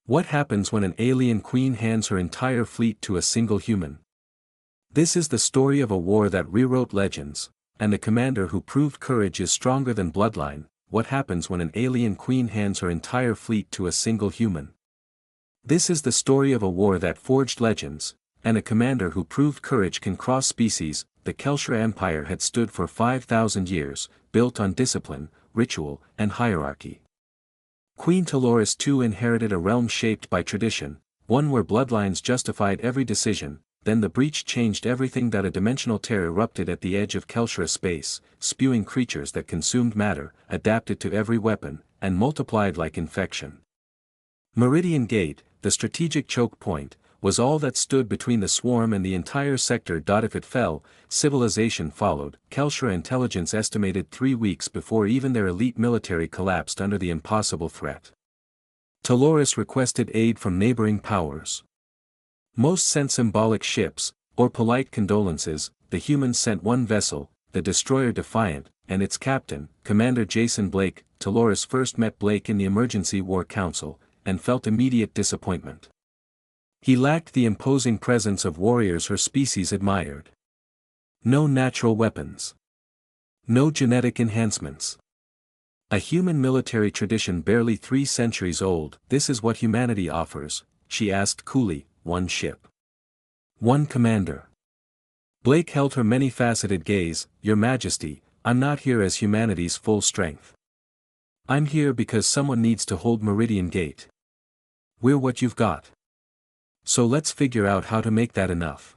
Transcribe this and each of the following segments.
What happens when an alien queen hands her entire fleet to a single human? This is the story of a war that rewrote legends, and a commander who proved courage is stronger than bloodline. What happens when an alien queen hands her entire fleet to a single human? This is the story of a war that forged legends, and a commander who proved courage can cross species. The Kelshara Empire had stood for 5,000 years, built on discipline, ritual, and hierarchy. Queen Dolores II inherited a realm shaped by tradition, one where bloodlines justified every decision. Then the breach changed everything. That a dimensional tear erupted at the edge of Kelshara space, spewing creatures that consumed matter, adapted to every weapon, and multiplied like infection. Meridian Gate, the strategic choke point, was all that stood between the swarm and the entire sector. If it fell, civilization followed. Kelshara intelligence estimated 3 weeks before even their elite military collapsed under the impossible threat. Dolores requested aid from neighboring powers. Most sent symbolic ships, or polite condolences. The humans sent one vessel, the destroyer Defiant, and its captain, Commander Jason Blake. Dolores first met Blake in the Emergency War Council, and felt immediate disappointment. He lacked the imposing presence of warriors her species admired. No natural weapons. No genetic enhancements. A human military tradition barely 3 centuries old. This is what humanity offers, she asked coolly. One ship. One commander. Blake held her many-faceted gaze. Your Majesty, I'm not here as humanity's full strength. I'm here because someone needs to hold Meridian Gate. We're what you've got. So let's figure out how to make that enough.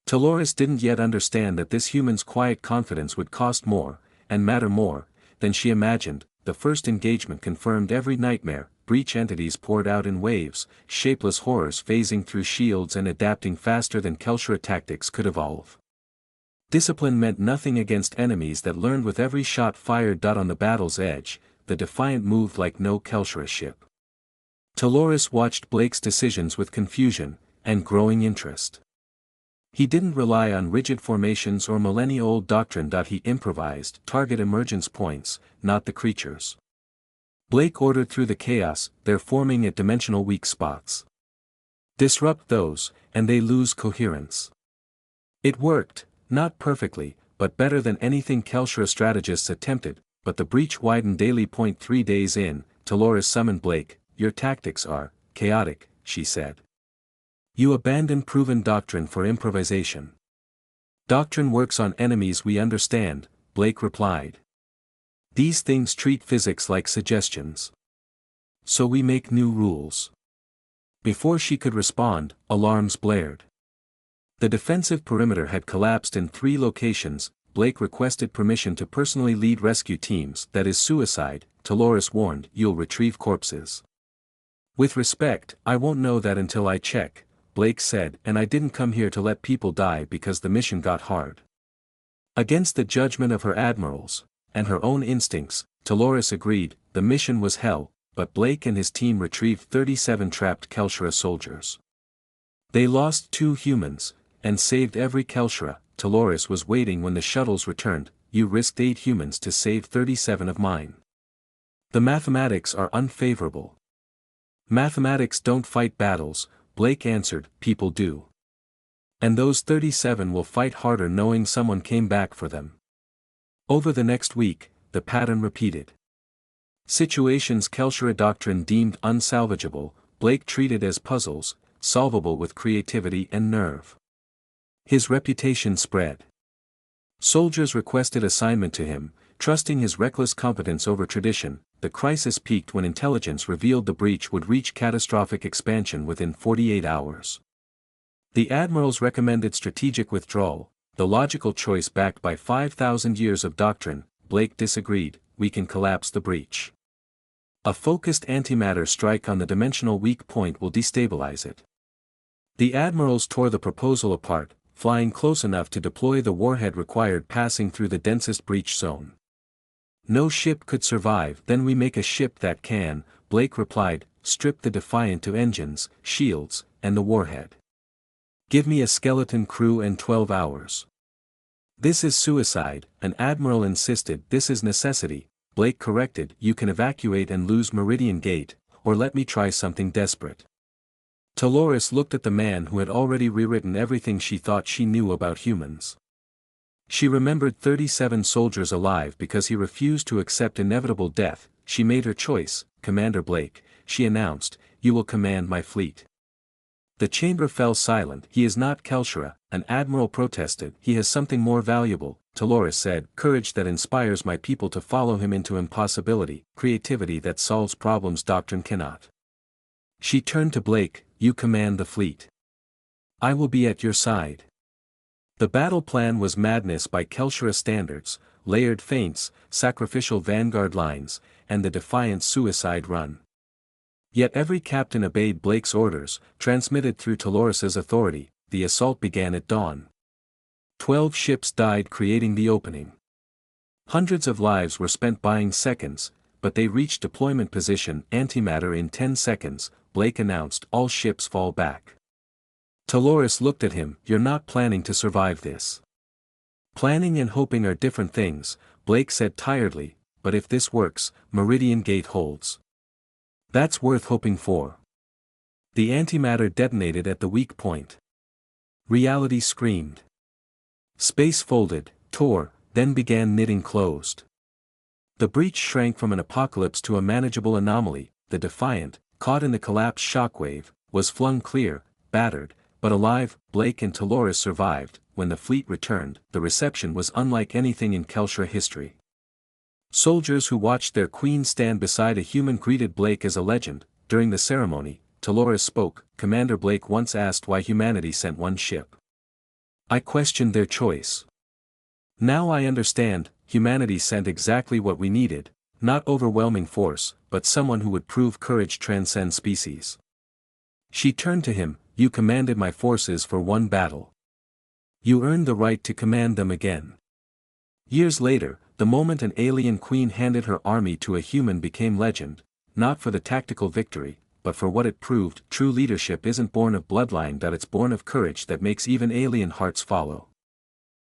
Dolores didn't yet understand that this human's quiet confidence would cost more, and matter more, than she imagined. The first engagement confirmed every nightmare. Breach entities poured out in waves, shapeless horrors phasing through shields and adapting faster than Kelshara tactics could evolve. Discipline meant nothing against enemies that learned with every shot fired. On the battle's edge, the Defiant moved like no Kelshara ship. Dolores watched Blake's decisions with confusion, and growing interest. He didn't rely on rigid formations or millennia-old doctrine. He improvised. Target emergence points, not the creatures. Blake ordered through the chaos. They're forming at dimensional weak spots. Disrupt those, and they lose coherence. It worked, not perfectly, but better than anything Kelshara strategists attempted. But the breach widened daily. 3 days in, Dolores summoned Blake. Your tactics are chaotic, she said. You abandon proven doctrine for improvisation. Doctrine works on enemies we understand, Blake replied. These things treat physics like suggestions. So we make new rules. Before she could respond, alarms blared. The defensive perimeter had collapsed in 3 locations. Blake requested permission to personally lead rescue teams. That is suicide, Dolores warned. You'll retrieve corpses. With respect, I won't know that until I check, Blake said, and I didn't come here to let people die because the mission got hard. Against the judgment of her admirals, and her own instincts, Dolores agreed. The mission was hell, but Blake and his team retrieved 37 trapped Kelshara soldiers. They lost 2 humans, and saved every Kelshara. Dolores was waiting when the shuttles returned. You risked 8 humans to save 37 of mine. The mathematics are unfavorable. Mathematics don't fight battles, Blake answered. People do. And those 37 will fight harder knowing someone came back for them. Over the next week, the pattern repeated. Situations Kelshara doctrine deemed unsalvageable, Blake treated as puzzles, solvable with creativity and nerve. His reputation spread. Soldiers requested assignment to him, trusting his reckless competence over tradition. The crisis peaked when intelligence revealed the breach would reach catastrophic expansion within 48 hours. The admirals recommended strategic withdrawal, the logical choice backed by 5,000 years of doctrine. Blake disagreed. We can collapse the breach. A focused antimatter strike on the dimensional weak point will destabilize it. The admirals tore the proposal apart, flying close enough to deploy the warhead required passing through the densest breach zone. No ship could survive. Then we make a ship that can, Blake replied. Strip the Defiant to engines, shields, and the warhead. Give me a skeleton crew and 12 hours. This is suicide, an admiral insisted. This is necessity, Blake corrected. You can evacuate and lose Meridian Gate, or let me try something desperate. Dolores looked at the man who had already rewritten everything she thought she knew about humans. She remembered 37 soldiers alive because he refused to accept inevitable death. She made her choice. Commander Blake, she announced, you will command my fleet. The chamber fell silent. He is not Kelshara, an admiral protested. He has something more valuable, Dolores said. Courage that inspires my people to follow him into impossibility, creativity that solves problems doctrine cannot. She turned to Blake, you command the fleet. I will be at your side. The battle plan was madness by Kelshara standards, layered feints, sacrificial vanguard lines, and the defiant suicide run. Yet every captain obeyed Blake's orders, transmitted through Dolores's authority. The assault began at dawn. 12 ships died creating the opening. Hundreds of lives were spent buying seconds, but they reached deployment position antimatter in 10 seconds, Blake announced. All ships fall back. Dolores looked at him. You're not planning to survive this. Planning and hoping are different things, Blake said tiredly, but if this works, Meridian Gate holds. That's worth hoping for. The antimatter detonated at the weak point. Reality screamed. Space folded, tore, then began knitting closed. The breach shrank from an apocalypse to a manageable anomaly. The Defiant, caught in the collapse shockwave, was flung clear, battered, but alive. Blake and Dolores survived. When the fleet returned, the reception was unlike anything in Kelshara history. Soldiers who watched their queen stand beside a human greeted Blake as a legend. During the ceremony, Dolores spoke. Commander Blake once asked why humanity sent one ship. I questioned their choice. Now I understand, humanity sent exactly what we needed, not overwhelming force, but someone who would prove courage transcends species. She turned to him, you commanded my forces for one battle. You earned the right to command them again. Years later, the moment an alien queen handed her army to a human became legend, not for the tactical victory, but for what it proved. True leadership isn't born of bloodline, that it's born of courage that makes even alien hearts follow.